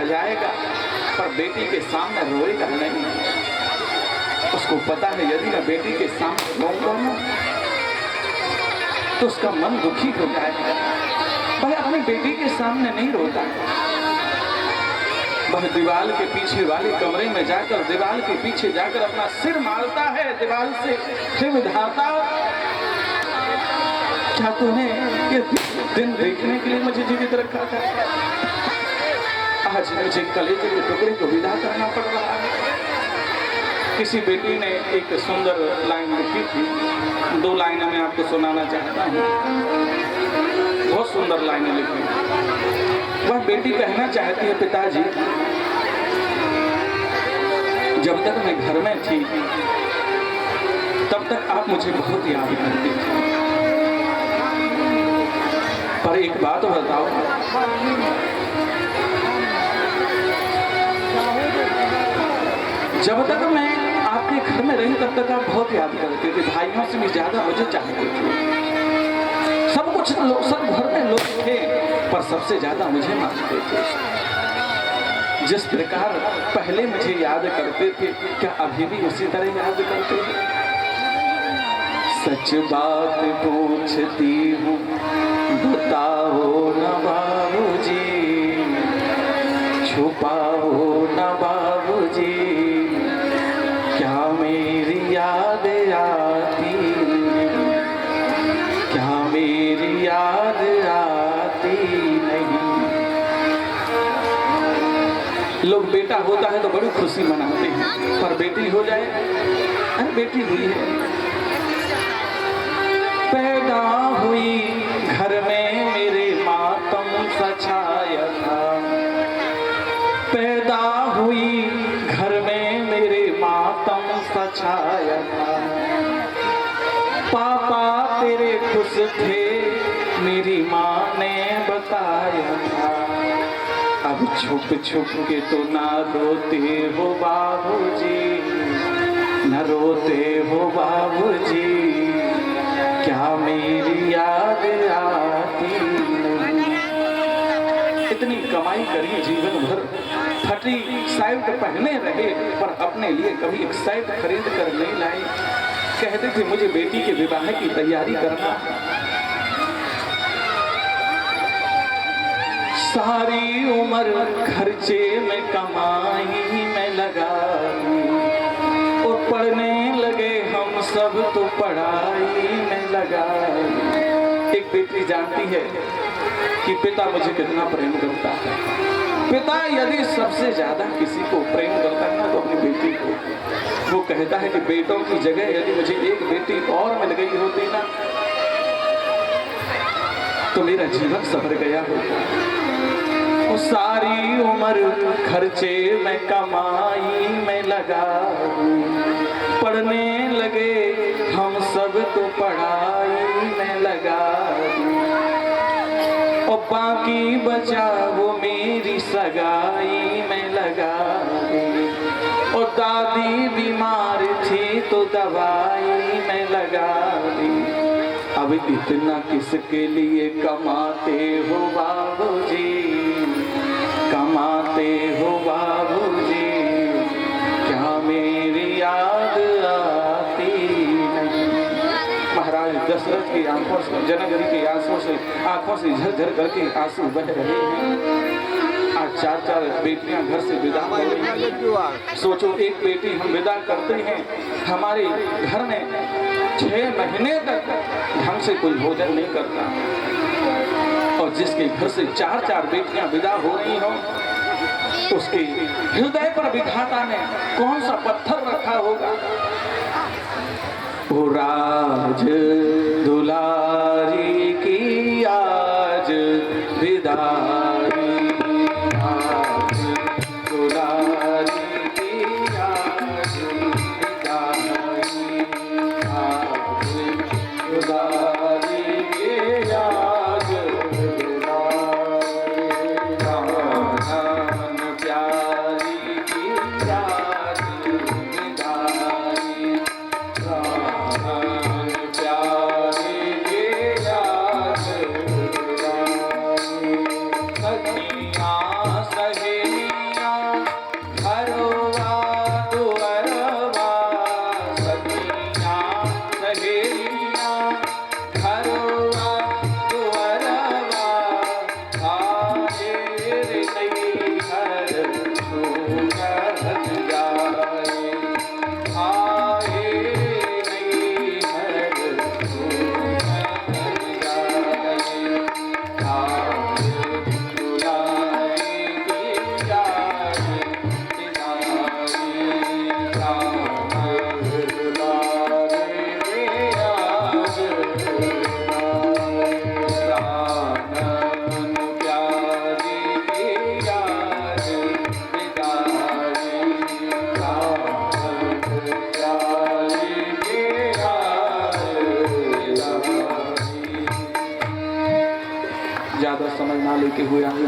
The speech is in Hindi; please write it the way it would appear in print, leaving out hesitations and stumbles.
जाएगा, पर बेटी के सामने रोएगा नहीं। उसको पता है यदि मैं बेटी के सामने रोऊंगा ना तो उसका मन दुखी हो जाएगा। वह अपनी बेटी के सामने नहीं रोता, वह दीवार के पीछे वाले कमरे में जाकर दीवार के पीछे जाकर अपना सिर मारता है दीवार से। हे विधाता, क्या तूने ये दिन देखने के लिए मुझे जीवित रखा था? आज मुझे कलेजे के टुकड़े को विदा करना पड़ रहा है। किसी बेटी ने एक सुंदर लाइन लिखी थी, 2 लाइनें मैं आपको सुनाना चाहता हूँ। बहुत सुंदर लाइनें लिखी। वह बेटी कहना चाहती है, पिताजी जब तक मैं घर में थी तब तक आप मुझे बहुत याद करती थी, पर एक बात बताओ, जब तक मैं आपके घर में रही तब तक आप बहुत याद करते थे, भाइयों से भी ज्यादा मुझे चाहते थे। सब कुछ सब घर में लोग थे पर सबसे ज्यादा मुझे मानते थे। जिस प्रकार पहले मुझे याद करते थे, क्या अभी भी उसी तरह याद करते थे? सच बात पूछती हूँ बताओ न बाबूजी, छुपाओ न बाबूजी, क्या मेरी याद आती, क्या मेरी याद आती नहीं? लोग बेटा होता है तो बड़ी खुशी मनाते हैं, पर बेटी हो जाए, अरे बेटी हुई है, पैदा हुई घर में मेरे मातम सा छाया था, पैदा हुई घर में मेरे मातम सा छाया था। पापा तेरे खुश थे मेरी माँ ने बताया था, अब छुप छुप के तो ना रोते हो बाबूजी, न रोते हो बाबूजी, क्या मेरी याद आती नहीं? इतनी कमाई करी जीवन भर, फटी शर्ट पहने रहे पर अपने लिए कभी एक शर्ट खरीद कर नहीं लाए। कहते थे मुझे बेटी के विवाह की तैयारी करना, सारी उम्र खर्चे में कमाई में लगाई, और पढ़ने लगे हम सब तो पढ़ाई में लगाई। एक बेटी जानती है कि पिता मुझे कितना प्रेम करता है। पिता यदि सबसे ज्यादा किसी को प्रेम करता है ना तो अपनी बेटी को। वो कहता है कि बेटों की जगह यदि मुझे एक बेटी और मिल गई होती ना तो मेरा जीवन सवर गया होता। वो सारी उम्र खर्चे में कमाई में लगा, पढ़ने लगे हम सब तो पढ़ाई में लगा, और बाकी बचा वो मेरी सगाई में लगा, और दादी बीमार थी तो दवाई में लगा दी। अब इतना किसके लिए कमाते हो बाबूजी, कमाते हो बाबूजी, क्या मेरी याद आती नहीं? महाराज दशरथ की आंखों से, जनक की आंखों से झरझर करके आंसू बह रहे हैं। आज 4-4 बेटियां घर से विदा हो गई। सोचो एक बेटी हम विदा करते हैं, हमारे घर में 6 महीने तक ढंग से कोई भोजन नहीं करता, और जिसके घर से 4-4 बेटियां विदा हो रही हो उसके हृदय पर विधाता ने कौन सा पत्थर रखा होगा? ओ राज दुलारी की आज विदाई, आज दुलारी की आज विदाई, आज दुलारी की आज विदाई, राधान प्यारी की आज विदाई, राधान प्यारी की आज विदाई। लेते हुए आगे